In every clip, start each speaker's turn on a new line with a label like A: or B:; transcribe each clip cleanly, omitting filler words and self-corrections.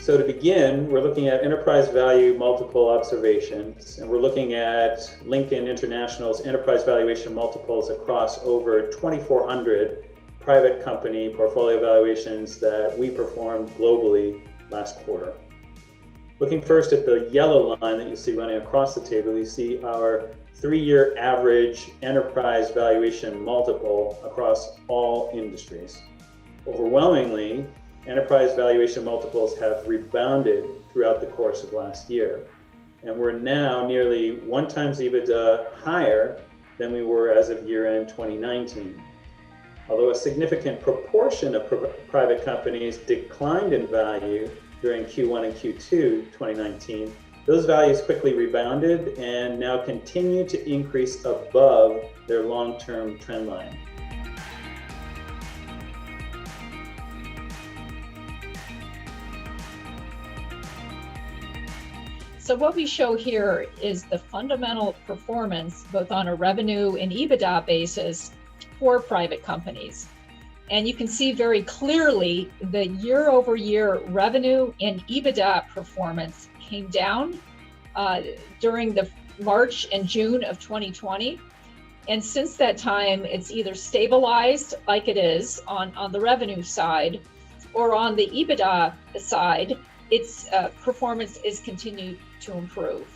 A: So to begin, we're looking at enterprise value multiple observations, and we're looking at Lincoln International's enterprise valuation multiples across over 2,400 private company portfolio valuations that we performed globally last quarter. Looking first at the yellow line that you see running across the table, you see our 3-year average enterprise valuation multiple across all industries. Overwhelmingly, enterprise valuation multiples have rebounded throughout the course of last year. And we're now nearly 1 times EBITDA higher than we were as of year-end 2019. Although a significant proportion of private companies declined in value during Q1 and Q2 2019, those values quickly rebounded and now continue to increase above their long-term trend line.
B: So what we show here is the fundamental performance, both on a revenue and EBITDA basis, for private companies. And you can see very clearly the year-over-year revenue and EBITDA performance came down during the March and June of 2020. And since that time, it's either stabilized like it is on the revenue side, or on the EBITDA side, its performance is continued to improve.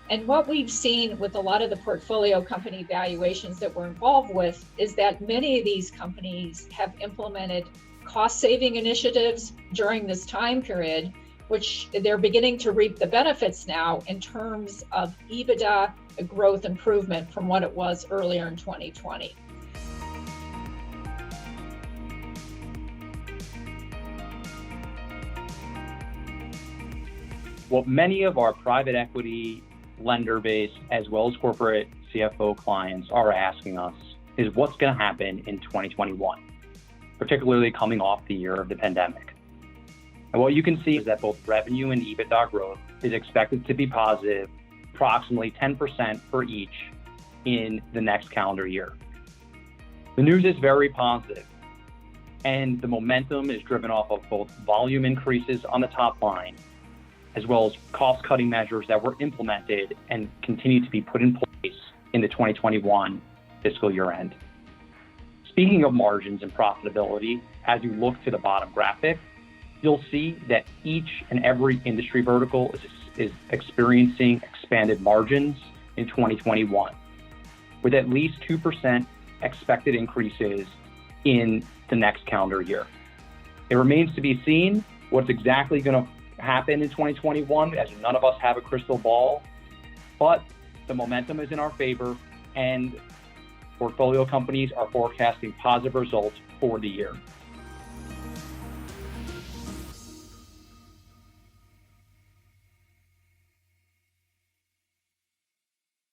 B: And what we've seen with a lot of the portfolio company valuations that we're involved with is that many of these companies have implemented cost-saving initiatives during this time period, which they're beginning to reap the benefits now in terms of EBITDA growth improvement from what it was earlier in 2020.
C: What many of our private equity lender base, as well as corporate CFO clients, are asking us is what's going to happen in 2021, particularly coming off the year of the pandemic. And what you can see is that both revenue and EBITDA growth is expected to be positive, approximately 10% for each in the next calendar year. The news is very positive, and the momentum is driven off of both volume increases on the top line, as well as cost-cutting measures that were implemented and continue to be put in place in the 2021 fiscal year end. Speaking of margins and profitability, as you look to the bottom graphic, you'll see that each and every industry vertical is experiencing expanded margins in 2021, with at least 2% expected increases in the next calendar year. It remains to be seen what's exactly going to happen in 2021, as none of us have a crystal ball, but the momentum is in our favor and portfolio companies are forecasting positive results for the year.